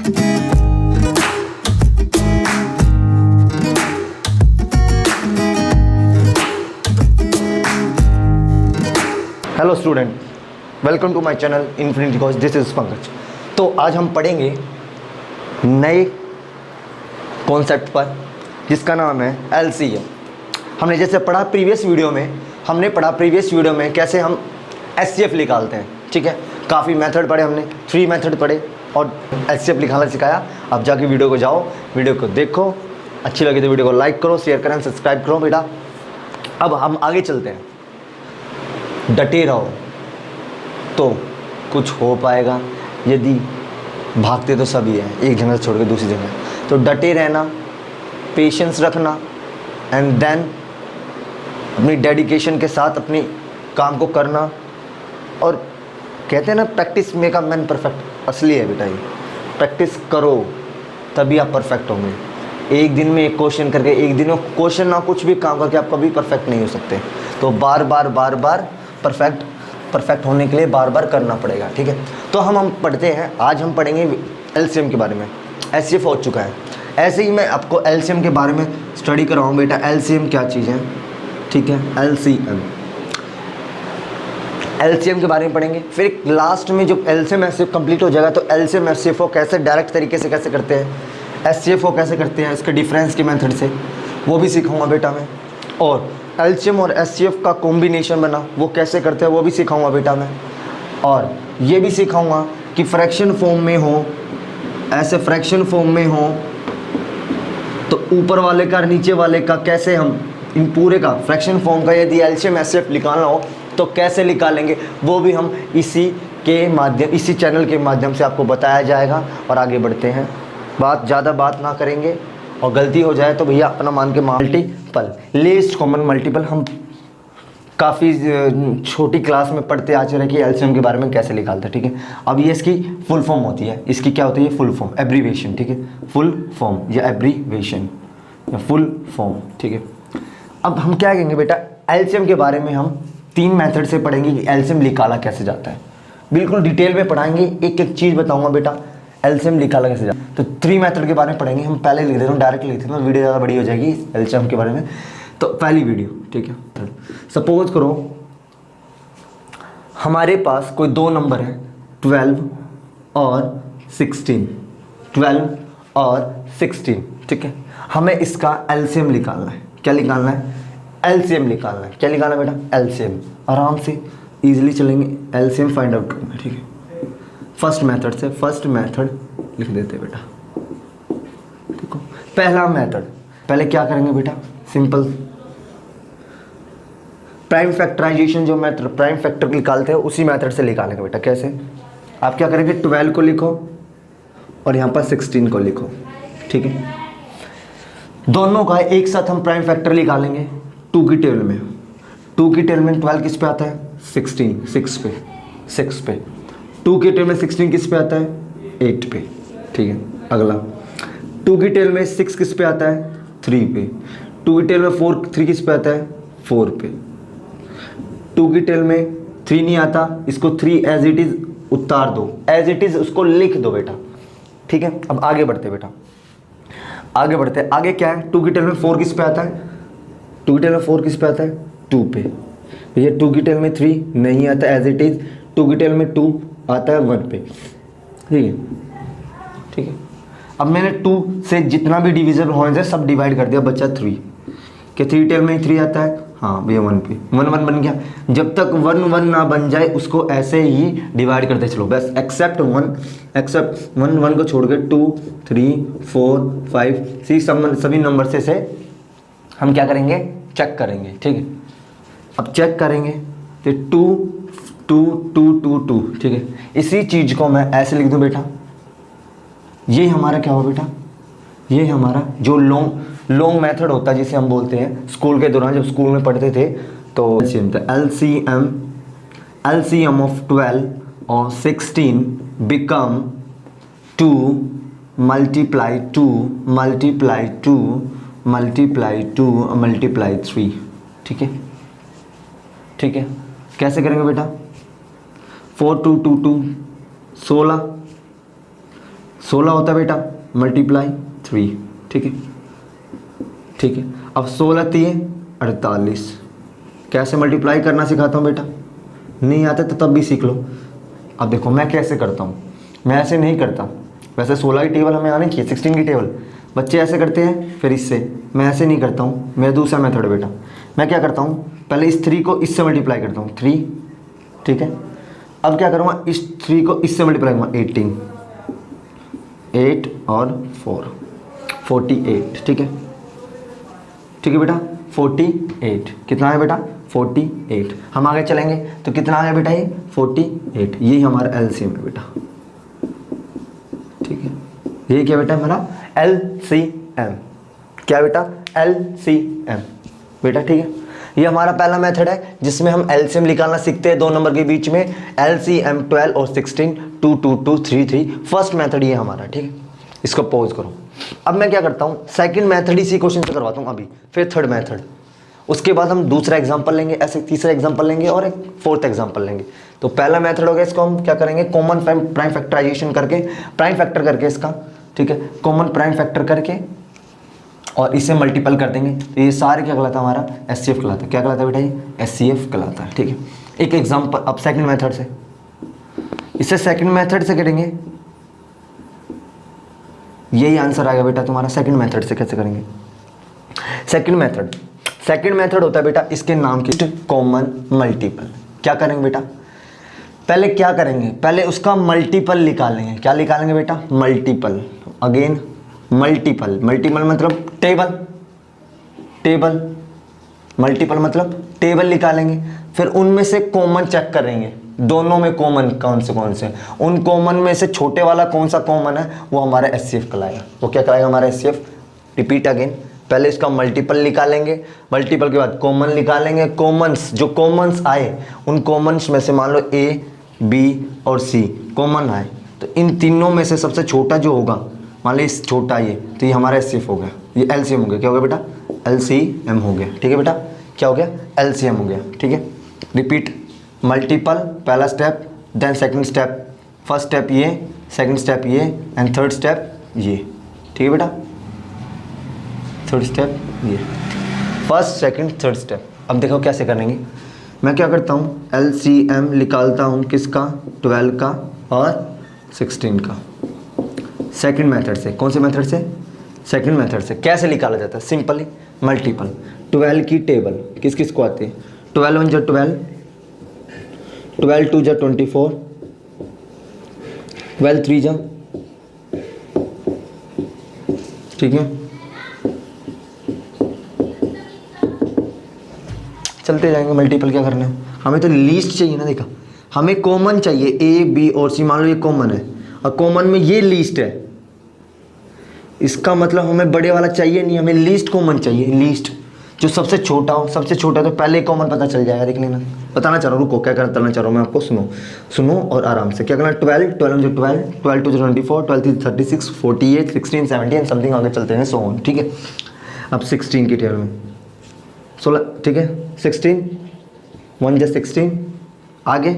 Hello student, welcome to my channel infinity course. This is Pankaj. तो आज हम पढ़ेंगे नए कॉन्सेप्ट पर जिसका नाम है एलसीएम। हमने जैसे पढ़ा प्रीवियस वीडियो में कैसे हम एचसीएफ निकालते हैं। ठीक है, काफ़ी मेथड पढ़े हमने, 3 मेथड पढ़े और एचसीएफ निकालना सिखाया। अब जाके वीडियो को जाओ, वीडियो को देखो, अच्छी लगी तो वीडियो को लाइक करो, शेयर करें, सब्सक्राइब करो बेटा। अब हम आगे चलते हैं। डटे रहो तो कुछ हो पाएगा, यदि भागते तो सभी हैं एक जगह से छोड़ के दूसरी जगह। तो डटे रहना, पेशेंस रखना एंड देन अपनी डेडिकेशन के साथ अपनी काम को करना। और कहते हैं ना, practice make a man perfect. असली है बेटा, ये प्रैक्टिस करो तभी आप परफेक्ट होंगे। एक दिन में एक क्वेश्चन करके, एक दिन में क्वेश्चन ना कुछ भी काम करके आप कभी परफेक्ट नहीं हो सकते। तो बार बार परफेक्ट होने के लिए बार बार करना पड़ेगा। ठीक है, तो हम पढ़ते हैं। आज हम पढ़ेंगे एलसीएम के बारे में। एचसीएफ हो चुका है, ऐसे ही मैं आपको एलसीएम के बारे में स्टडी कराऊँ बेटा। एलसीएम क्या चीज़ है? ठीक है, एलसीएम के बारे में पढ़ेंगे। फिर लास्ट में जब एलसीएम एचसीएफ कंप्लीट हो जाएगा तो एलसीएम एचसीएफ को कैसे डायरेक्ट तरीके से कैसे करते हैं, एचसीएफ को कैसे करते हैं, इसके डिफरेंस के मेथड से वो भी सिखाऊंगा बेटा मैं। और एलसीएम और एचसीएफ का कॉम्बिनेशन बना वो कैसे करते हैं वो भी सिखाऊंगा बेटा मैं। और ये भी सिखाऊंगा कि फ्रैक्शन फॉर्म में हो, ऐसे फ्रैक्शन फॉर्म में हो तो ऊपर वाले का नीचे वाले का कैसे हम इन पूरे का फ्रैक्शन फॉर्म का यदि एलसीएम एचसीएफ निकालना हो तो कैसे निकालेंगे, वो भी हम इसी चैनल के माध्यम से आपको बताया जाएगा। और आगे बढ़ते हैं, ज़्यादा बात ना करेंगे और गलती हो जाए तो भैया अपना मान के मल्टीपल, लीस्ट कॉमन मल्टीपल हम काफ़ी छोटी क्लास में पढ़ते आ चुके हैं कि एलसीएम के बारे में कैसे निकालते हैं। ठीक है, अब ये इसकी फुल फॉर्म होती है। इसकी क्या होती है? Full form, abbreviation. ठीक है, फुल फॉर्म या एब्रीवेशन या फुल फॉर्म। ठीक है, अब हम क्या कहेंगे बेटा, एलसीएम के बारे में हम 3 मेथड से पढ़ेंगे कि एलसीएम निकाला कैसे जाता है। बिल्कुल डिटेल में पढ़ाएंगे, एक एक चीज़ बताऊँगा बेटा एलसीएम निकाला कैसे जाता है। तो 3 मेथड के बारे में पढ़ेंगे। हम पहले लिख देता हूँ, डायरेक्ट लिख देता हूँ, वीडियो ज़्यादा बड़ी हो जाएगी एलसीएम के बारे में। तो पहली वीडियो, ठीक है, सपोज करो हमारे पास कोई 2 नंबर है 12 और 16, 12 और 16। ठीक है, हमें इसका एलसीएम निकालना है। क्या निकालना है? एलसीएम निकालना है। क्या निकालना है बेटा? एलसीएम। आराम से इजीली चलेंगे, एलसीएम फाइंड आउट करना है। ठीक है, फर्स्ट मेथड लिख देते बेटा। देखो पहला मेथड, पहले क्या करेंगे बेटा, सिंपल प्राइम फैक्टराइजेशन, जो मेथड प्राइम फैक्टर निकालते हैं उसी मेथड से निकालेंगे बेटा। कैसे? आप क्या करेंगे, 12 को लिखो और यहाँ पर 16 को लिखो। ठीक है, दोनों का एक साथ हम प्राइम फैक्टर निकालेंगे 2 की टेबल में। 2 की टेबल में 12 किस पे आता है? 16, 6 पे। 2 की टेबल में 16 किस पे आता है? 8 पे। ठीक है, अगला 2 की टेबल में 6 किस पे आता है? 3 पे। 2 की टेबल में 3 किस पे आता है? 4 पे। 2 की टेबल में 3 नहीं आता, इसको 3 एज इट इज उतार दो, एज इट इज उसको लिख दो बेटा। ठीक है, अब आगे बढ़ते बेटा, आगे क्या है? 2 की टेबल में 4 किस पे आता है? 2 की टेबल में 4 किस पे आता है? 2 पे। भैया 2 की टेबल में 3 नहीं आता एज इट इज, 2 की टेबल में 2 आता है 1 पे। ठीक है, अब मैंने 2 से जितना भी डिविजिबल होने से सब डिवाइड कर दिया, बचा 3। कि 3 टेबल में 3 आता है, हाँ भैया 1 पे 1 बन गया। जब तक 1 ना बन जाए उसको ऐसे ही डिवाइड करते चलो बस, एक्सेप्ट 1 को छोड़ के 2, 3, 4, 5, 6 सभी नंबर से हम क्या करेंगे, चेक करेंगे। ठीक है, अब चेक करेंगे तो 2, 2, 2, 2, 2। ठीक है, इसी चीज़ को मैं ऐसे लिख दूँ बेटा, ये हमारा क्या हुआ बेटा, ये हमारा जो लॉन्ग मेथड होता है जिसे हम बोलते हैं स्कूल के दौरान, जब स्कूल में पढ़ते थे तो एलसीएम ऑफ 12 और 16 become 2 multiply 2 multiply 2 multiply 2 multiply 3। ठीक है, कैसे करेंगे बेटा? 4, 2, 2, 2 16, 16 होता है बेटा मल्टीप्लाई 3, ठीक है ठीक है। अब 16 3 48, कैसे मल्टीप्लाई करना सिखाता हूँ बेटा, नहीं आता तो तब भी सीख लो। अब देखो मैं कैसे करता हूँ, मैं ऐसे नहीं करता, वैसे 16 की टेबल हमें आनी चाहिए, 16 की टेबल बच्चे ऐसे करते हैं, फिर इससे, मैं ऐसे नहीं करता हूँ, मेरा दूसरा मेथड बेटा। मैं क्या करता हूँ, पहले इस 3 को इससे मल्टीप्लाई करता हूँ 3, ठीक है। अब क्या करूँगा, इस 3 को इससे मल्टीप्लाई करूँगा 18, 8 और 4 48, ठीक है ठीक है बेटा 48, कितना है बेटा 48। हम आगे चलेंगे तो कितना आ गया बेटा ये 48, यही हमारा एलसीएम है बेटा, ठीक है। यही क्या बेटा हमारा एलसीएम, क्या बेटा एलसीएम बेटा, ठीक है। ये हमारा पहला मेथड है जिसमें हम एलसीएम निकालना सीखते हैं दो नंबर के बीच में, एलसीएम 12 और 16 2 2 2 3 3, फर्स्ट मेथड ये हमारा, ठीक है। इसको पॉज करो। अब मैं क्या करता हूँ, सेकंड मेथड इसी क्वेश्चन से करवाता हूँ अभी, फिर थर्ड मेथड, उसके बाद हम दूसरा एग्जांपल लेंगे, ऐसे तीसरा एग्जांपल लेंगे और एक फोर्थ एग्जांपल लेंगे। तो पहला मेथड हो गया, इसको हम क्या करेंगे, कॉमन प्राइम फैक्टराइजेशन करके, प्राइम फैक्टर करके इसका, ठीक है, कॉमन प्राइम फैक्टर करके और इसे मल्टीपल कर देंगे। तो ये सारे क्या कहलाता है हमारा एचसीएफ कहलाता है, क्या कहलाता है बेटा ये एचसीएफ कहलाता है, ठीक है। एक एग्जाम्पल अब सेकंड मेथड से, इसे सेकंड मेथड से करेंगे, यही आंसर आएगा बेटा तुम्हारा। सेकंड मेथड से कैसे करेंगे, सेकंड मेथड होता है बेटा इसके नाम की कॉमन मल्टीपल। क्या करेंगे बेटा, पहले क्या करेंगे, पहले उसका मल्टीपल निकालेंगे। क्या निकालेंगे बेटा मल्टीपल, अगेन मल्टीपल, मल्टीपल मतलब टेबल, मल्टीपल मतलब टेबल निकालेंगे, फिर उनमें से कॉमन चेक करेंगे, दोनों में कॉमन कौन से, उन कॉमन में से छोटे वाला कौन सा कॉमन है वो हमारा एचसीएफ कहलाएगा। वो क्या कहलाएगा हमारा एचसीएफ, रिपीट अगेन, पहले इसका मल्टीपल निकालेंगे, मल्टीपल के बाद कॉमन निकालेंगे, कॉमन्स जो कॉमन्स आए उन कॉमन्स में से मान लो ए बी और सी कॉमन आए, तो इन तीनों में से सबसे छोटा जो होगा, मान लो छोटा ये, तो ये हमारा एचसीएफ हो गया, ये एलसीएम हो गया। क्या हो गया बेटा एलसीएम हो गया, ठीक है बेटा, क्या हो गया एलसीएम हो गया, ठीक है। रिपीट, मल्टीपल पहला step, then second step, first step ये, सेकंड स्टेप ये एंड थर्ड स्टेप ये, ठीक है बेटा, थर्ड स्टेप ये, फर्स्ट सेकंड थर्ड स्टेप। अब देखो कैसे करेंगे, मैं क्या करता हूँ एलसीएम निकालता हूँ किसका 12 का और 16 का, सेकंड मेथड से। कौन से मेथड से, सेकंड मेथड से। कैसे निकाला जाता है, सिंपली मल्टीपल, 12 की टेबल किस किस को आती है, 12 1 जा 12, 12 2 जा 24, 12 3 जा, ठीक है, चलते जाएंगे। मल्टीपल क्या करना है, हमें तो लीस्ट चाहिए ना, देखा हमें कॉमन चाहिए, ए बी और सी मान लो ये कॉमन है और कॉमन में ये लीस्ट है, इसका मतलब हमें बड़े वाला चाहिए नहीं, हमें लीस्ट कॉमन चाहिए, लीस्ट जो सबसे छोटा हो, सबसे छोटा तो पहले कॉमन पता चल जाएगा, देख लेना। बताना चाह रहा हूँ, रुको क्या करना चाह रहा हूँ मैं आपको, सुनो और आराम से। क्या करना, 12 12 जो 12, 12 2 24, 12 3 36, 48 16 17 एंड समथिंग आगे चलते हैं, सो ऑन, ठीक है। अब 16 की टेबल में 16, ठीक है, 16 1 जा 16, आगे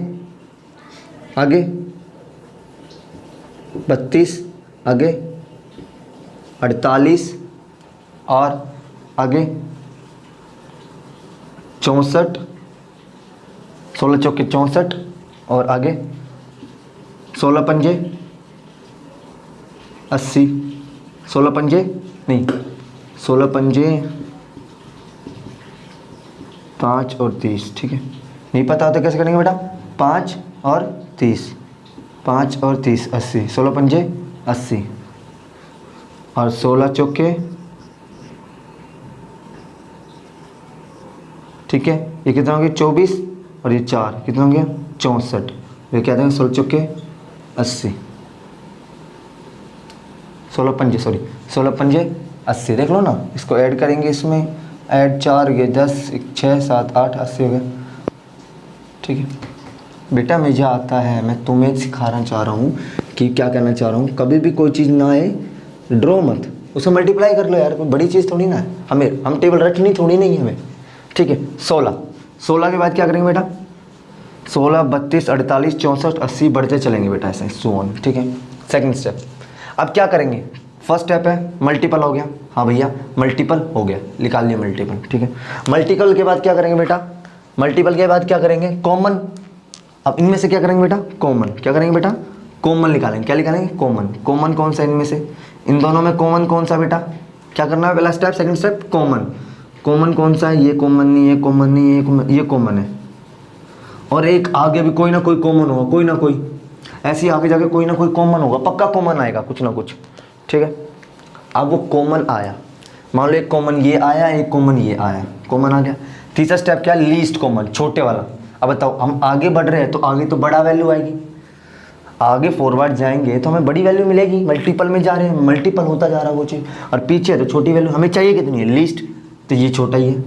32, आगे 48 और आगे 64, 16 चौके 64 और आगे 16 पंजे 80, 16 पंजे नहीं 16 पंजे 5 और 30, ठीक है। नहीं पता होता कैसे करेंगे बेटा, 5 और 30, 5 और 30 80, 16 पंजे 80 और 16 चौके, ठीक है। ये कितना हो गया 24 और ये 4 कितना हो गया 64, ये क्या देंगे 16 चौके 80, 16 पंजे 80, देख लो ना, इसको ऐड करेंगे, इसमें ऐड 4 ये 10 6 7 8 80 हो गया, ठीक है बेटा। मुझे आता है, मैं तुम्हें सिखाना चाह रहा हूँ कि क्या कहना चाह रहा हूँ, कभी भी कोई चीज़ ना आए ड्रॉ मत, उसे मल्टीप्लाई कर लो यार, कोई बड़ी चीज़ थोड़ी ना है, हम टेबल रखनी थोड़ी नहीं है हमें, ठीक है। 16 के बाद क्या करेंगे बेटा, 16 32 48 64 80 बढ़ते चलेंगे बेटा, ऐसे सो ऑन, ठीक है। सेकंड स्टेप, अब क्या करेंगे, फर्स्ट स्टेप है मल्टीपल हो गया, हाँ भैया मल्टीपल हो गया, निकाल लिया मल्टीपल, ठीक है। मल्टीपल के बाद क्या करेंगे बेटा, मल्टीपल के बाद क्या करेंगे, कॉमन। अब इनमें से क्या करेंगे बेटा, कॉमन। क्या करेंगे बेटा, कॉमन निकालेंगे। क्या निकालेंगे, कॉमन। कॉमन कौन सा इनमें से, इन दोनों में कॉमन कौन सा बेटा, क्या करना है, पहला step, second step, common. Common कौन सा है, ये कॉमन नहीं, ये कॉमन नहीं, ये कॉमन है, और एक आगे भी कोई ना कोई कॉमन होगा, कोई ना कोई, ऐसे आगे जाके कोई ना कोई कॉमन होगा, पक्का कॉमन आएगा कुछ ना कुछ, ठीक है। अब वो कॉमन आया, मान लो एक कॉमन ये आया, एक कॉमन ये आया, कॉमन आ गया। तीसरा स्टेप क्या, लीस्ट कॉमन, छोटे वाला। अब बताओ, हम आगे बढ़ रहे हैं तो आगे तो बड़ा वैल्यू आएगी, आगे फॉरवर्ड जाएंगे तो हमें बड़ी वैल्यू मिलेगी, मल्टीपल में जा रहे हैं, मल्टीपल होता जा रहा है वो चीज़, और पीछे है तो छोटी वैल्यू। हमें चाहिए कितनी है, लीस्ट, तो ये छोटा ही है,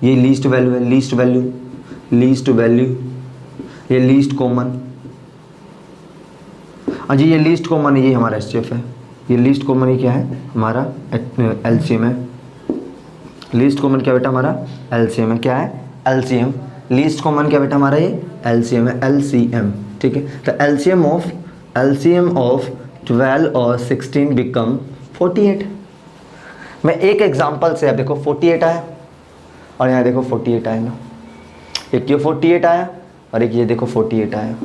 ये लीस्ट वैल्यू है, लीस्ट वैल्यू, लीस्ट वैल्यू, ये लीस्ट कॉमन। हाँ जी, ये लीस्ट कॉमन है, ये हमारा एससीएफ है, ये लीस्ट कॉमन ही क्या है, हमारा एलसीएम है। लीस्ट कॉमन क्या बेटा, हमारा एलसीएम है, क्या है, एलसीएम। लीस्ट कॉमन क्या बेटा, हमारा ये एलसीएम है, एलसीएम, ठीक है। तो एलसीएम ऑफ 12 और 16 बिकम 48। मैं एक एग्जांपल से, अब देखो 48 आया, और यहाँ देखो 48 आया ना, एक ये 48 आया और एक ये देखो 48 आया।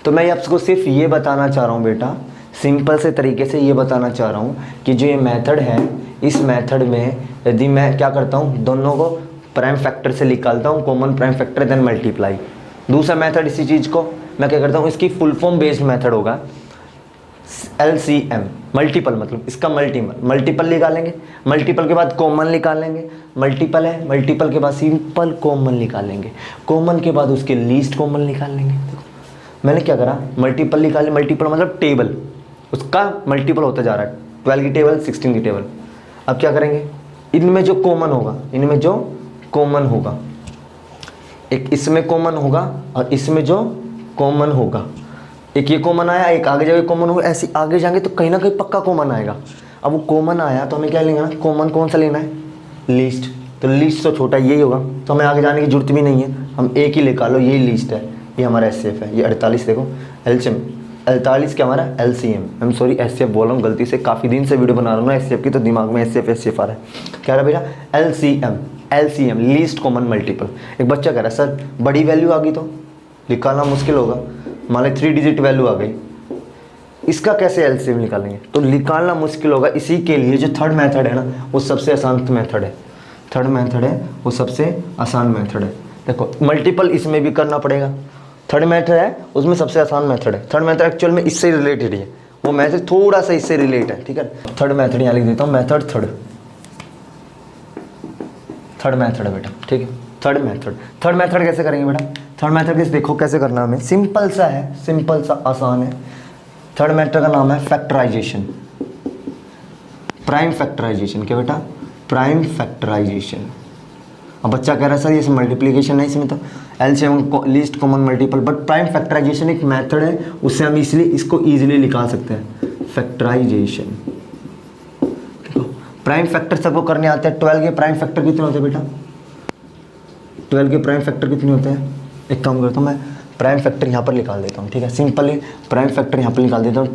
तो मैं आपको सिर्फ ये बताना चाह रहा हूँ बेटा, सिंपल से तरीके से ये बताना चाह रहा हूँ कि जो ये मेथड है, इस मेथड में यदि मैं क्या करता हूँ, दोनों को प्राइम फैक्टर से निकालता हूँ, common prime factor then multiply. दूसरा मेथड, इसी चीज़ को मैं क्या करता हूँ, इसकी फुल फॉर्म बेस्ड मेथड होगा LCM, मल्टीपल, मतलब इसका मल्टीपल निकालेंगे, मल्टीपल के बाद कॉमन निकालेंगे, मल्टीपल है, मल्टीपल के बाद सिंपल कॉमन निकालेंगे, कॉमन के बाद उसके लीस्ट कॉमन निकाल लेंगे। मैंने क्या करा, मल्टीपल निकाले, मल्टीपल मतलब टेबल, उसका मल्टीपल होता जा रहा है, 12 की टेबल, 16 की टेबल। अब क्या करेंगे, इनमें जो कॉमन होगा, इनमें जो कॉमन होगा, एक इसमें कॉमन होगा और इसमें जो कॉमन होगा, एक ये कॉमन आया, एक आगे जाके कॉमन होगा, ऐसे आगे जाएंगे तो कहीं ना कहीं पक्का कॉमन आएगा। अब वो कॉमन आया तो हमें क्या लेना है, कॉमन कौन सा लेना है, लीस्ट। तो लीस्ट तो छोटा यही होगा, तो हमें आगे जाने की जरूरत भी नहीं है, हम एक ही निकाल लो, ये लीस्ट है, ये हमारा एससीएफ है। ये 48 देखो एलसीएम, 48 क्या हमारा LCM, I am sorry SCF बोल रहा हूँ गलती से, काफ़ी दिन से वीडियो बना रहा हूँ ना एससीएफ की, तो दिमाग में एससीएफ आ रहा है। क्या रहा बेटा, एलसीएम, लीस्ट कॉमन मल्टीपल। एक बच्चा कह रहा है सर बड़ी वैल्यू आ गई तो निकालना मुश्किल होगा, मान लो 3 डिजिट वैल्यू आ गई, इसका कैसे एलसीएम निकालेंगे, तो निकालना मुश्किल होगा। इसी के लिए जो थर्ड मेथड है ना, वो सबसे आसान मेथड है, थर्ड मेथड है वो सबसे आसान मेथड है। देखो मल्टीपल इसमें भी करना पड़ेगा, थर्ड मेथड है उसमें सबसे आसान मेथड है। थर्ड मेथड एक्चुअल में इससे रिलेटेड है, वो मेथड थोड़ा सा इससे रिलेट है, ठीक है। थर्ड मेथड यहाँ लिख देता हूँ, मेथड थर्ड मेथड है बेटा, ठीक है। थर्ड मेथड कैसे करेंगे बेटा, थर्ड मेथड कैसे, देखो कैसे करना हमें, सिंपल सा है, सिंपल सा आसान है। थर्ड मेथड का नाम है फैक्टराइजेशन, प्राइम फैक्टराइजेशन। क्या बेटा, प्राइम फैक्टराइजेशन। अब बच्चा कह रहा है सर ये मल्टीप्लिकेशन है, इसमें तो LCM least common multiple, but prime factorisation एक मेथड है, उससे हम इसलिए इसको इजीली निकाल सकते हैं, फैक्टराइजेशन। देखो प्राइम फैक्टर सबको करने आते हैं। 12 के प्राइम फैक्टर कितने होते हैं बेटा, 12 के प्राइम फैक्टर कितने होते हैं, एक काम करता हूँ मैं प्राइम फैक्टर यहाँ पर निकाल देता हूँ, ठीक है। सिंपली प्राइम फैक्टर यहाँ पर निकाल देता हूँ,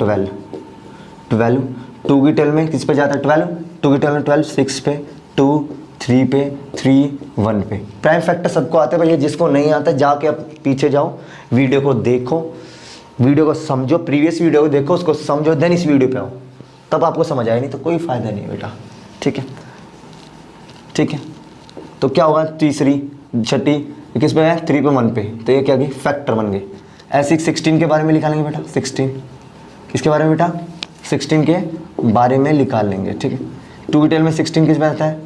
12 2 की टेल में किस पे जाता है, 12 2 की टेल में 12, 6 पे, 2 3 पे, 3 1 पे। प्राइम फैक्टर सबको आते हैं भैया, जिसको नहीं आता जाके आप पीछे जाओ, वीडियो को देखो, वीडियो को समझो, प्रीवियस वीडियो को देखो, उसको समझो, देन इस वीडियो पे आओ, तब आपको समझ आए, नहीं तो कोई फ़ायदा नहीं बेटा, ठीक है, ठीक है। तो क्या होगा, तीसरी छठी किस पे है, 3 पे 1 पे, तो ये क्या गई, फैक्टर बन गए। ऐसे 16 के बारे में निकालेंगे बेटा, 16 किसके बारे में बेटा, 16 के बारे में निकाल लेंगे, ठीक है। 2 की टेल में 16 किस पे आता है,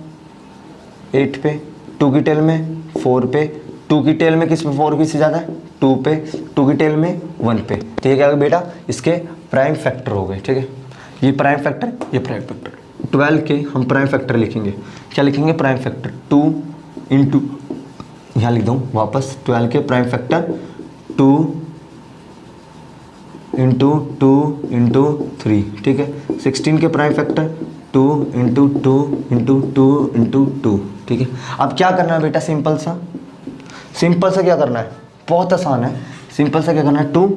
8 पे, 2 की टेल में 4 पे, 2 की टेल में किस पे 4 किससे ज़्यादा है, 2 पे, 2 की टेल में 1 पे, तो ये क्या होगा बेटा, इसके प्राइम फैक्टर हो गए, ठीक है। ये प्राइम फैक्टर, ये प्राइम फैक्टर। 12 के हम प्राइम फैक्टर लिखेंगे, क्या लिखेंगे, प्राइम फैक्टर 2 इंटू, यहाँ लिख दूँ वापस, 12 के प्राइम फैक्टर 2 इंटू 2 इंटू 3, ठीक है। 16 के prime factor 2 into 2 into 2 into 2, ठीक है। अब क्या करना है बेटा, सिंपल सा क्या करना है, बहुत आसान है। सिंपल सा क्या करना है, 2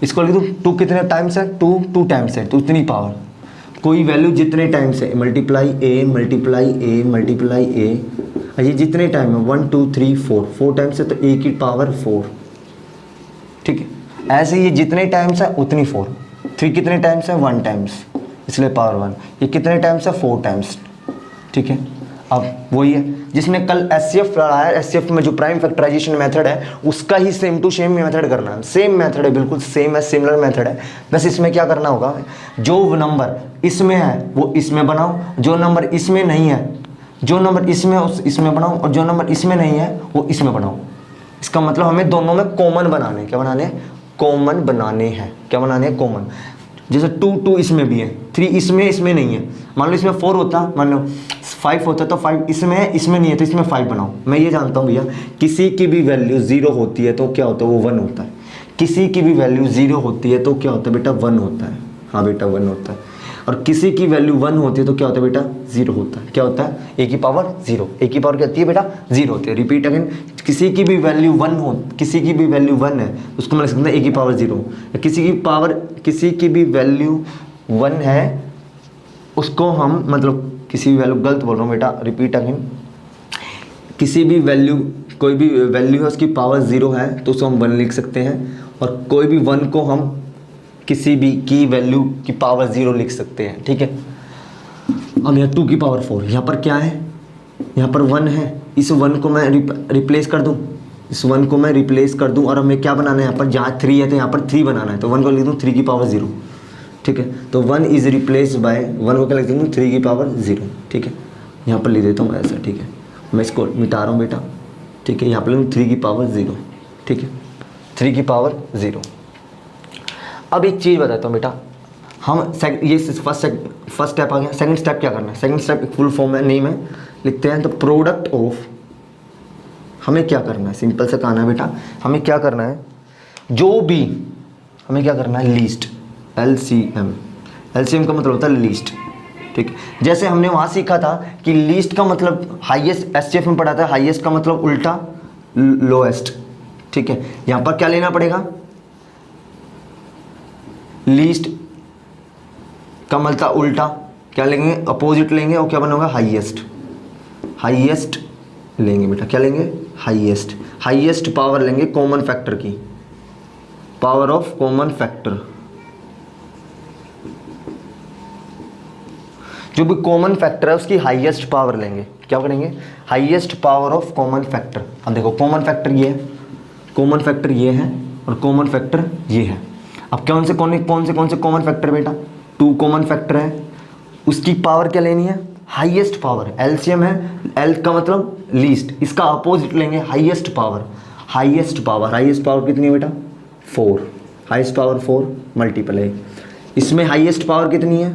इसको लिख दूँ, 2 कितने टाइम्स है, 2 टाइम्स है तो उतनी पावर, कोई वैल्यू जितने टाइम्स है multiply A multiply A multiply ए, ये जितने टाइम है 1 2 3 4 टाइम्स है तो ए की पावर 4, ठीक है। ऐसे ये जितने टाइम्स है उतनी 4, 3 कितने टाइम्स है 1 टाइम्स इसलिए पावर 1, ये कितने टाइम्स है 4 टाइम्स, ठीक है। अब वही है जिसने कल एचसीएफ पढ़ाया, एचसीएफ में जो प्राइम फैक्टराइजेशन मेथड है उसका ही सेम टू सेम मेथड करना है, सेम मेथड है, बिल्कुल सेम है, सिमिलर मेथड है। बस इसमें क्या करना होगा, जो नंबर इसमें है वो इसमें बनाओ, जो नंबर इसमें नहीं है, जो नंबर इसमें इसमें बनाओ, और जो नंबर इसमें नहीं है वो इसमें बनाओ। इसका मतलब हमें दोनों में कॉमन बनाने, क्या बनाने हैं, कॉमन बनाने हैं, क्या बनाने हैं, कॉमन। जैसे 2 इसमें भी है, 3 इसमें नहीं है, मान लो इसमें 4 होता, मान लो 5 होता तो 5 इसमें है, इसमें नहीं है तो इसमें 5 बनाओ। मैं ये जानता हूँ भैया, किसी की भी वैल्यू 0 होती है तो क्या होता है, वो 1 होता है। किसी की भी वैल्यू 0 होती है तो क्या होता है बेटा, 1 होता है। हाँ बेटा 1 होता है। और किसी की वैल्यू 1 होती है तो क्या होता है बेटा, 0 होता है। क्या होता है, ए की पावर 0, ए की पावर क्या होती है बेटा, 0 होती है। रिपीट अगेन, किसी की भी वैल्यू 1 हो, किसी की भी वैल्यू 1 है उसको मैं लिख सकता हूँ ए की पावर 0। किसी की भी वैल्यू 1 है उसको हम, मतलब किसी भी वैल्यू, गलत बोल रहा हूँ बेटा, रिपीट अगेन, किसी भी वैल्यू, कोई भी वैल्यू है उसकी पावर 0 है तो उसको हम 1 लिख सकते हैं, और कोई भी 1 को हम किसी भी की वैल्यू की पावर 0 लिख सकते हैं, ठीक है। अब यहाँ 2 की पावर 4, यहाँ पर क्या है, यहाँ पर 1 है, इस 1 को मैं रिप्लेस कर दूँ, इस 1 को मैं रिप्लेस कर दूँ, और हमें क्या बनाना है, यहाँ पर जहाँ 3 है तो यहाँ पर 3 बनाना है, तो 1 को लिख दूँ 3 की पावर 0, ठीक है। तो 1 इज़ रिप्लेस बाय 1 को क्या लिख दूँ, 3 की पावर 0, ठीक है। यहाँ पर लिख देता हूँ ऐसा, ठीक है। मैं इसको मिटा रहा हूँ बेटा, ठीक है। यहाँ पर लिख दूँ 3 की पावर 0, ठीक है, 3 की पावर 0। अब एक चीज़ बताता हूँ बेटा, हम ये फर्स्ट स्टेप आ गया। सेकंड स्टेप क्या करना है, सेकंड स्टेप एक फुल फॉर्म है, नेम है, लिखते हैं तो प्रोडक्ट ऑफ, हमें क्या करना है, सिंपल से कहना है बेटा, हमें क्या करना है, जो भी हमें क्या करना है, लीस्ट, LCM, LCM का मतलब होता है लीस्ट, ठीक है। जैसे हमने वहाँ सीखा था कि लीस्ट का मतलब हाईएस्ट, एचसीएफ में पढ़ा था, हाईएस्ट का मतलब उल्टा लोएस्ट, ठीक है। यहाँ पर क्या लेना पड़ेगा, लीस्ट का मतलब उल्टा, क्या लेंगे, अपोजिट लेंगे, और क्या बनेगा, हाईएस्ट, हाईएस्ट लेंगे बेटा, क्या लेंगे, हाईएस्ट, हाईएस्ट पावर लेंगे कॉमन फैक्टर की, पावर ऑफ कॉमन फैक्टर, जो भी कॉमन फैक्टर है उसकी हाईएस्ट पावर लेंगे, क्या करेंगे, highest power of common factor. अब देखो कॉमन फैक्टर ये है, कॉमन फैक्टर ये है, और कॉमन फैक्टर ये है। अब कौन से कॉमन फैक्टर बेटा, 2 कॉमन फैक्टर है, उसकी पावर क्या लेनी है, हाईएस्ट पावर। एलसीएम है, एल का मतलब लीस्ट, इसका अपोजिट लेंगे हाईएस्ट पावर, हाईएस्ट पावर कितनी है बेटा, 4, हाईएस्ट पावर 4 मल्टीप्लाई, इसमें हाईएस्ट पावर कितनी है,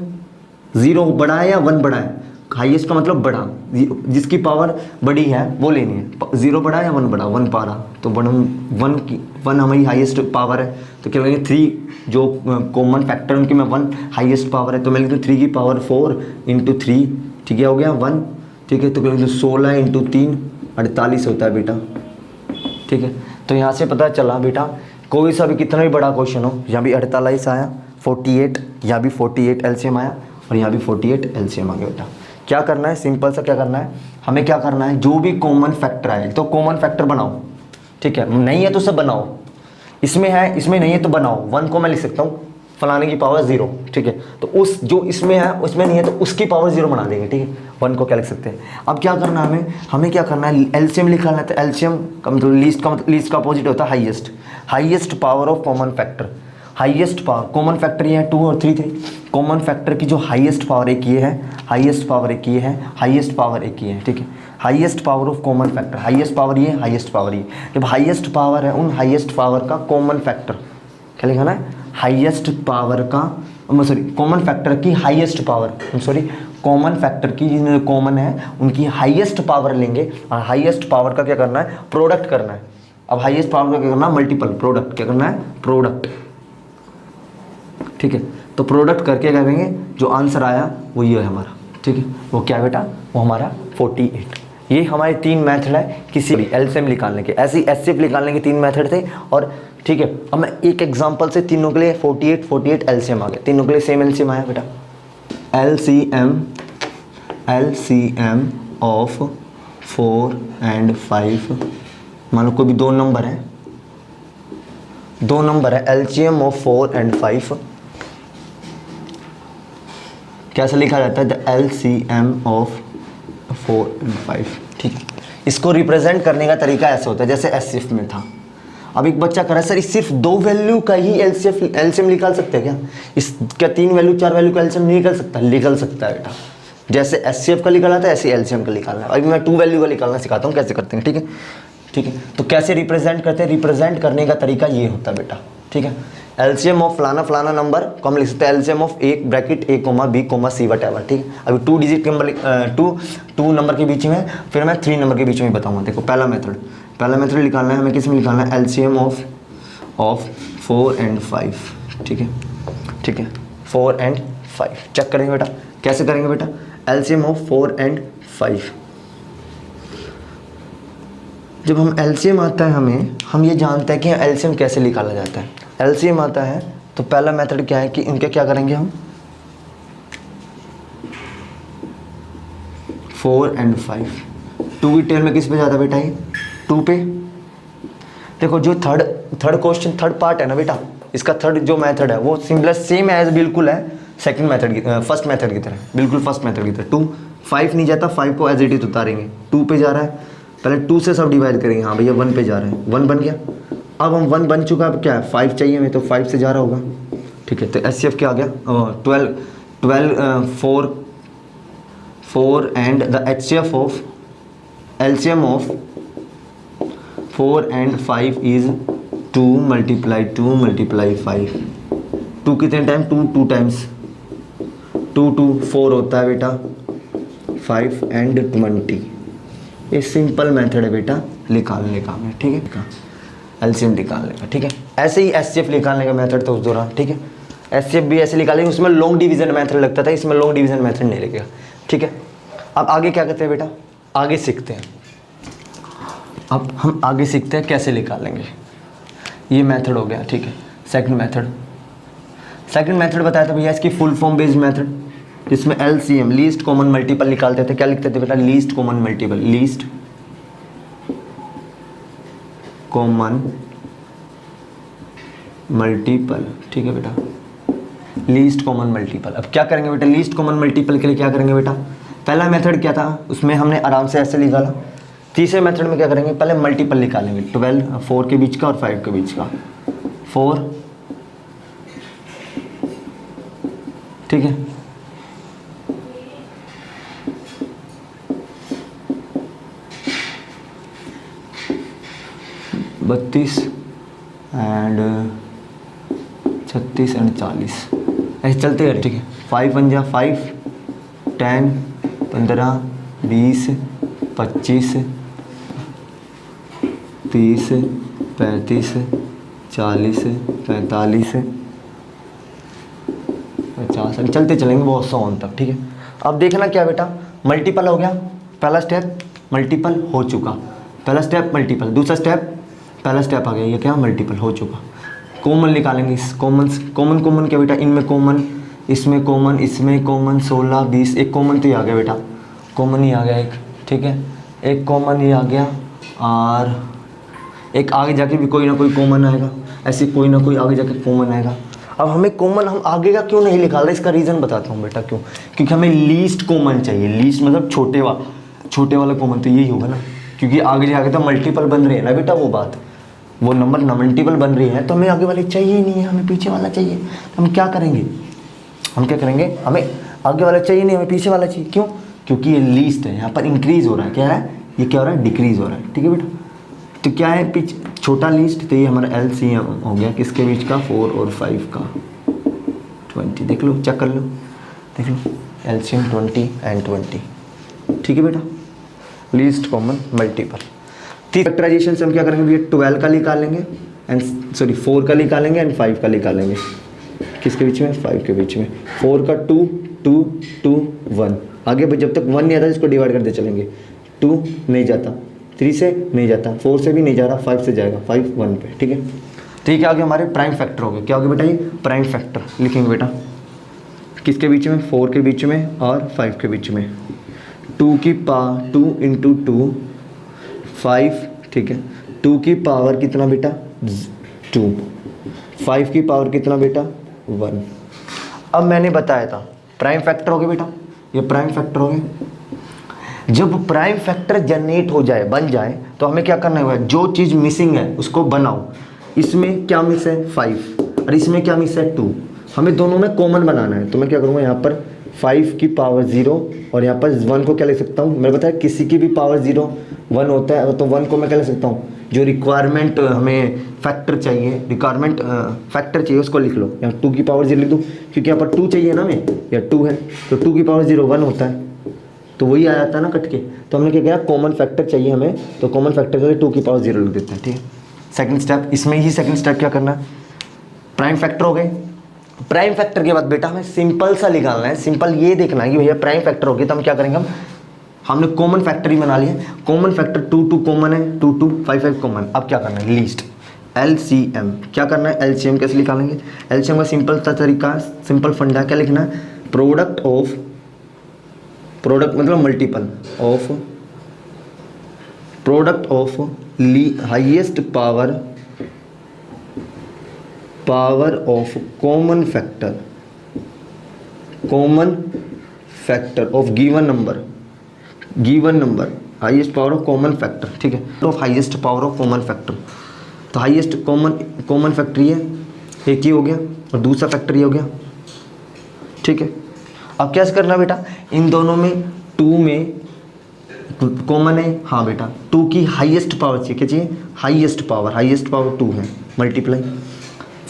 0 बड़ा है या 1 बड़ा है, हाईएस्ट का मतलब बड़ा, जिसकी पावर बड़ी है वो लेनी है। 0 बड़ा है या 1 बड़ा, 1 पारा, तो 1 हमारी हाईएस्ट पावर है, तो क्या लेंगे 3, जो कॉमन फैक्टर उनके में 1 हाईएस्ट पावर है, तो मैं लिख दूँ 3 की पावर 4 इंटू 3, ठीक है, हो गया 1, ठीक है। तो क्या लिख दूँ 16 इंटू 3 48 होता है बेटा, ठीक है। तो यहाँ से पता चला बेटा, कोई सा भी कितना भी बड़ा क्वेश्चन हो, यहाँ भी 48 आया, 48, यहाँ भी 48 एलसीएम आया, और यहाँ भी 48 एलसीएम आ गया बेटा। क्या करना है, सिंपल सा क्या करना है, हमें क्या करना है, जो भी कॉमन फैक्टर आए तो कॉमन फैक्टर बनाओ, ठीक है, नहीं है तो सब बनाओ, इसमें है इसमें नहीं है तो बनाओ। 1 को मैं लिख सकता हूँ फलाने की पावर 0, ठीक है, तो उस जो इसमें है उसमें नहीं है तो उसकी पावर 0 बना देंगे, ठीक है। 1 को क्या लिख सकते हैं। अब क्या करना है हमें क्या करना है, एलसीएम लिखना है, तो एलसीएम का मतलब लीस्ट का अपोजिट होता है highest, highest power of common factor, highest power, common factor ये है 2 और 3 थे, कॉमन फैक्टर की जो हाईएस्ट पावर एक ये है, हाईएस्ट पावर एक ये है, हाईएस्ट पावर एक ये है, ठीक है। Highest power of common factor, highest power ये, हाईएस्ट पावर ये, जब हाईएस्ट पावर है उन हाईएस्ट पावर का कॉमन फैक्टर, क्या लिखना है, हाईएस्ट पावर का, सॉरी कॉमन फैक्टर की highest power, sorry common factor की जिसमें कॉमन है उनकी हाईएस्ट पावर लेंगे, और हाईएस्ट पावर का क्या करना है, प्रोडक्ट करना है। अब हाईएस्ट पावर का क्या करना है, मल्टीपल, प्रोडक्ट, क्या करना है, प्रोडक्ट, ठीक है। तो प्रोडक्ट करके क्या करेंगे, जो आंसर आया वो ये है हमारा, ठीक है, वो क्या है बेटा, वो हमारा 48। ये हमारे 3 मेथड है किसी भी एलसीएम निकालने के, ऐसे ही एचसीएफ निकालने के 3 मेथड थे, और ठीक है। अब मैं एक एग्जांपल से तीनों के लिए 48 एलसीएम आ गया, तीनों के लिए सेम एलसीएम आया बेटा। एलसीएम ऑफ 4 and 5, मान लो कोई भी दो नंबर है एलसीएम ऑफ 4 and 5 कैसे लिखा जाता है? द एलसीएम ऑफ 4 and 5, ठीक है। इसको रिप्रेजेंट करने का तरीका ऐसे होता है जैसे एससीएफ में था। अब एक बच्चा कह रहा है सर इस सिर्फ 2 वैल्यू का ही एलसीएम निकाल सकते हैं क्या? इस क्या 3 वैल्यू 4 वैल्यू का एलसीएम नहीं निकल सकता? निकल सकता है बेटा। जैसे एससीएफ का निकाला था ऐसे एलसीएम का निकालना है। अभी मैं 2 वैल्यू का निकालना सिखाता हूँ कैसे करते हैं, ठीक है। ठीक है, तो कैसे रिप्रेजेंट करते हैं? रिप्रेजेंट करने का तरीका ये होता है बेटा, ठीक है। एलसीएम ऑफ फलाना फलाना नंबर को हम लिख सकते हैं एलसीएम ऑफ एक bracket a, b, c what ever, ठीक है। अभी 2 डिजिट नंबर 2 नंबर के बीच में, फिर मैं 3 नंबर के बीच में बताऊंगा। देखो पहला मेथड निकालना है हमें, किस में निकालना है? एलसीएम ऑफ 4 and 5, ठीक है 4 and 5 चेक करेंगे बेटा। कैसे करेंगे बेटा? एलसीएम ऑफ 4 and 5, जब हम एलसीएम आता है हम ये जानते हैं कि एलसीएम कैसे निकाला जाता है। एलसीएम आता है तो पहला मेथड क्या है कि इनके क्या करेंगे हम 4 and 5, 2 की टेल में किस पे जाता है बेटा? ये 2 पे। देखो जो थर्ड क्वेश्चन थर्ड पार्ट है ना बेटा, इसका थर्ड जो मेथड है वो सिंपल सेम एज बिल्कुल है सेकंड मेथड की, फर्स्ट मेथड की तरह, बिल्कुल फर्स्ट मेथड की तरह। 2 5 नहीं जाता, 5 को एज इट इज उतारेंगे, 2 पे जा रहा है, पहले 2 से सब डिवाइड करेंगे। हाँ भैया 1 पे जा रहे हैं, 1 बन गया। अब हम 1 बन चुका, अब क्या है 5 चाहिए हमें, तो 5 से जा रहा होगा, ठीक है। तो एचसीएफ क्या आ गया? 4 and the HCF of LCM of 4 and 5 is 2 multiply 5। 2 कितने टाइम? 2 टाइम्स 2 4 होता है बेटा, 5 and 20। ये सिंपल मेथड है बेटा निकालने का, ठीक है, एलसीएम निकालने का, ठीक है। ऐसे ही एचसीएफ निकालने का मेथड था उस दौरान, ठीक है। एचसीएफ भी ऐसे निकालेंगे, उसमें लॉन्ग डिवीजन मेथड लगता था, इसमें लॉन्ग डिवीजन मेथड नहीं लगेगा, ठीक है। अब आगे क्या करते हैं बेटा? आगे सीखते हैं। अब हम आगे सीखते हैं कैसे निकालेंगे। ये मेथड हो गया, ठीक है। सेकंड मेथड बताया था भैया इसकी फुल फॉर्म बेस्ड मेथड, जिसमें एलसीएम लीस्ट कॉमन मल्टीपल निकालते थे। क्या लिखते थे बेटा? लीस्ट कॉमन मल्टीपल, ठीक है बेटा, लीस्ट कॉमन मल्टीपल। अब क्या करेंगे बेटा? लीस्ट कॉमन मल्टीपल के लिए क्या करेंगे बेटा? पहला मेथड क्या था, उसमें हमने आराम से ऐसे निकाला। तीसरे मेथड में क्या करेंगे? पहले मल्टीपल निकालेंगे, 12 4 के बीच का और 5 के बीच का, 4, ठीक है। बत्तीस एंड 36 एंड 40 ऐसे चलते हैं, ठीक है। 5 1 जा 5, 10 15 20 25 30 35 40 45 50 चलते चलेंगे बहुत 100 तक, ठीक है। अब देखना क्या बेटा? मल्टीपल हो गया, पहला स्टेप मल्टीपल हो चुका, पहला स्टेप मल्टीपल, दूसरा स्टेप पहला स्टेप आ गया, ये क्या? मल्टीपल हो चुका। कॉमन निकालेंगे, कॉमन क्या बेटा? इनमें कॉमन, इसमें कॉमन, इसमें कॉमन, 16 20, एक कॉमन तो ही आ गया बेटा, कॉमन ही आ गया एक, ठीक है। एक कॉमन ही आ गया और एक आगे जाके भी कोई ना कोई कॉमन आएगा, ऐसे कोई ना कोई आगे जाके कॉमन आएगा। अब हमें कॉमन हम आगे का क्यों नहीं निकाल रहे, इसका रीज़न बताता हूँ बेटा क्यों। क्योंकि हमें लीस्ट कॉमन चाहिए, लीस्ट मतलब छोटे वाला कॉमन, तो यही होगा ना, क्योंकि आगे जाके तो मल्टीपल बन रही है ना बेटा, वो बात, वो नंबर ना मल्टीपल बन रही है, तो हमें आगे वाले चाहिए ही नहीं है, हमें पीछे वाला चाहिए। तो हम क्या करेंगे? हमें आगे वाला चाहिए नहीं, हमें पीछे वाला चाहिए। क्यों? क्योंकि ये लीस्ट है, यहाँ पर इंक्रीज हो रहा है, क्या है ये, क्या हो रहा है? डिक्रीज हो रहा है, ठीक है बेटा। तो क्या है पीछे छोटा लीस्ट, तो ये हमारा एलसीएम हो गया किसके बीच का? 4 और 5 का, 20। देख लो, चेक कर लो, देख लो, एलसीएम 20 and 20, ठीक है बेटा, लीस्ट कॉमन मल्टीपल। फैक्टराइजेशन से हम क्या करेंगे भैया? 12 का निकालेंगे एंड 4 का निकालेंगे एंड 5 का निकालेंगे, किसके बीच में? 5 के बीच में। 4 का 2 2 2 1, आगे जब तक 1 नहीं आता इसको डिवाइड करते चलेंगे। 2 नहीं जाता, 3 से नहीं जाता, 4 से भी नहीं जा रहा, 5 से जाएगा, 5 1 पे, ठीक है। तो ये क्या हो गया हमारे प्राइम फैक्टर हो गए। क्या हो गया बेटा ये प्राइम फैक्टर लिखेंगे बेटा किसके बीच में 4 के बीच में और 5 के बीच में 2 की पावर 2 इंटू 2 5 ठीक है 2 की पावर कितना बेटा 2 5 की पावर कितना बेटा 1। अब मैंने बताया था प्राइम फैक्टर हो गया बेटा ये प्राइम फैक्टर हो गया। जब प्राइम फैक्टर जनरेट हो जाए बन जाए तो हमें क्या करना है जो चीज़ मिसिंग है उसको बनाओ। इसमें क्या मिस है 5 और इसमें क्या मिस है 2 हमें दोनों में कॉमन बनाना है। तो मैं क्या करूँगा यहाँ पर 5 की पावर 0 और यहाँ पर 1 को क्या ले सकता हूँ मैंने बताया किसी की भी पावर 0 1 होता है तो 1 को मैं क्या ले सकता हूँ जो रिक्वायरमेंट हमें फैक्टर चाहिए रिक्वायरमेंट फैक्टर चाहिए उसको लिख लो। यहाँ 2 की पावर 0 लिख दूँ क्योंकि यहाँ पर 2 चाहिए ना हमें या 2 है तो 2 की पावर 0 1 होता है तो वही आ जाता है ना कट के। तो हमने क्या किया कॉमन फैक्टर चाहिए हमें तो कॉमन फैक्टर के लिए 2 की पावर 0 लिख देते हैं ठीक है। सेकंड स्टेप इसमें ही सेकंड स्टेप क्या करना है प्राइम फैक्टर हो गए। प्राइम फैक्टर के बाद बेटा हमें सिंपल सा निकालना है। सिंपल ये देखना है कि भैया प्राइम फैक्टर हो गया तो हम क्या करेंगे हमने कॉमन फैक्टर ही बना लिया। कॉमन फैक्टर 2 2 कॉमन है 2 2 5 5 कॉमन। अब क्या करना है लीस्ट LCM क्या करना है LCM कैसे निकालेंगे। LCM का सिंपल सा तरीका सिंपल फंडा क्या लिखना है प्रोडक्ट मतलब multiple of product of highest power of common factor of given number highest power of common factor ठीक है of highest power of common factor. तो हाईएस्ट कॉमन फैक्टर ये एक ही हो गया और दूसरा फैक्टर ये हो गया ठीक है। अब क्या करना बेटा इन दोनों में 2 में कॉमन है हाँ बेटा 2 की हाईएस्ट पावर चाहिए क्या चाहिए हाईएस्ट पावर 2 है मल्टीप्लाई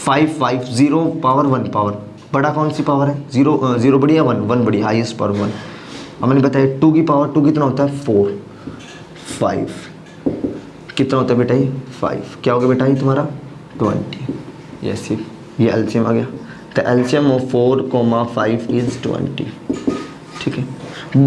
5 5 0 पावर 1 पावर बड़ा कौन सी पावर है 0 बड़ी है 1 बड़ी हाईएस्ट पावर 1। अब मैंने बताया 2 की पावर 2 कितना होता है 4 5 कितना होता है बेटा ये 5 क्या हो गया बेटा ये तुम्हारा 20 यस ये एलसीएम आ गया। तो एलसीएम ऑफ 4, 5 इज 20 ठीक है।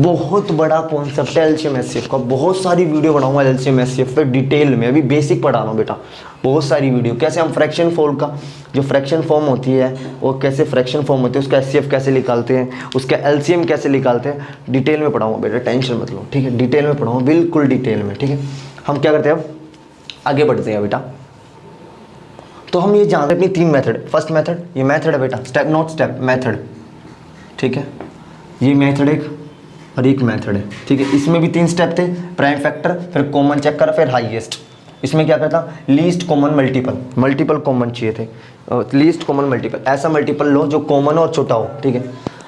बहुत बड़ा कॉन्सेप्ट है एलसीएम एचसीएफ का बहुत सारी वीडियो बनाऊंगा एलसीएम एचसीएफ पे डिटेल में। अभी बेसिक पढ़ा रहा हूँ बेटा बहुत सारी वीडियो कैसे हम फ्रैक्शन फॉर्म का जो फ्रैक्शन फॉर्म होती है वो कैसे फ्रैक्शन फॉर्म होती है उसका एचसीएफ कैसे निकालते हैं उसका एलसीएम कैसे निकालते हैं डिटेल में पढ़ाऊंगा बेटा टेंशन मत लो ठीक है। डिटेल में पढ़ाऊंगा बिल्कुल डिटेल में ठीक है। हम क्या करते हैं अब आगे बढ़ते हैं बेटा। तो हम ये जानते हैं अपनी 3 मेथड। फर्स्ट मेथड ये मेथड है बेटा स्टेप नॉट स्टेप मेथड ठीक है। ये मेथड एक और एक मेथड है ठीक है। इसमें भी 3 स्टेप थे प्राइम फैक्टर फिर कॉमन चेक कर फिर हाईएस्ट। इसमें क्या करता लीस्ट कॉमन मल्टीपल कॉमन चाहिए थे लीस्ट कॉमन मल्टीपल ऐसा मल्टीपल लो जो कॉमन और छोटा हो ठीक है।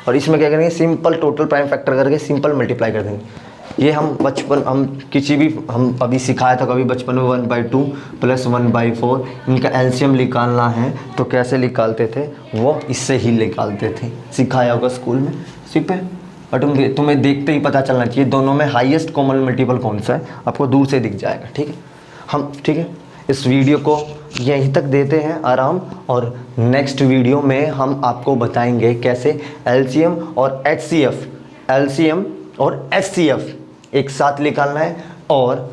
और इसमें क्या करेंगे सिंपल टोटल प्राइम फैक्टर करके सिंपल मल्टीप्लाई कर देंगे। ये हम अभी सिखाया था कभी बचपन में 1/2 + 1/4 इनका एलसीएम निकालना है तो कैसे निकालते थे वो इससे ही निकालते थे सिखाया होगा स्कूल में ठीक है। और तुम्हें देखते ही पता चलना चाहिए दोनों में हाईएस्ट कॉमन मल्टीपल कौन सा है आपको दूर से दिख जाएगा ठीक है। हम ठीक है इस वीडियो को यहीं तक देते हैं आराम और नेक्स्ट वीडियो में हम आपको बताएंगे कैसे एलसीएम और एचसीएफ एक साथ निकालना है और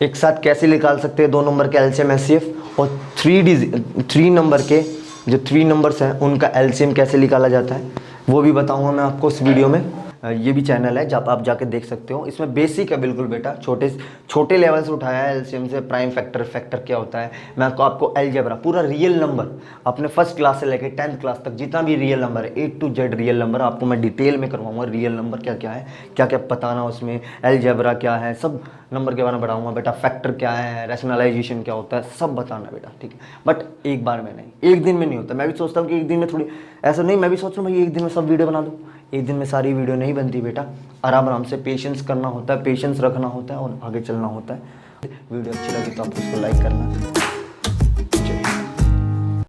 एक साथ कैसे निकाल सकते हैं 2 नंबर के एलसीएम एचसीएफ और 3 नंबर के जो 3 नंबर्स हैं उनका एलसीएम कैसे निकाला जाता है वो भी बताऊंगा मैं आपको इस वीडियो में। ये भी चैनल है जब आप जाके देख सकते हो। इसमें बेसिक है बिल्कुल बेटा छोटे लेवल से उठाया है एलसीएम से प्राइम फैक्टर क्या होता है। मैं आपको अलजेब्रा पूरा रियल नंबर अपने फर्स्ट क्लास से लेकर 10th क्लास तक जितना भी रियल नंबर है A to Z real number आपको मैं डिटेल में करवाऊंगा। रियल नंबर क्या है क्या बताना उसमें अलजेब्रा क्या है सब नंबर के बारे में बताऊंगा बेटा। फैक्टर क्या है रैशनलाइजेशन क्या होता है सब बताना बेटा ठीक है। बट एक बार में नहीं एक दिन में नहीं होता। मैं भी सोचता हूँ कि एक दिन में थोड़ी ऐसा नहीं मैं भी सोच रहा हूँ भाई एक दिन में सब वीडियो बना दूँ। एक दिन में सारी वीडियो नहीं बनती बेटा आराम से पेशेंस करना होता है पेशेंस रखना होता है और आगे चलना होता है। वीडियो अच्छी लगी तो आप उसको लाइक करना।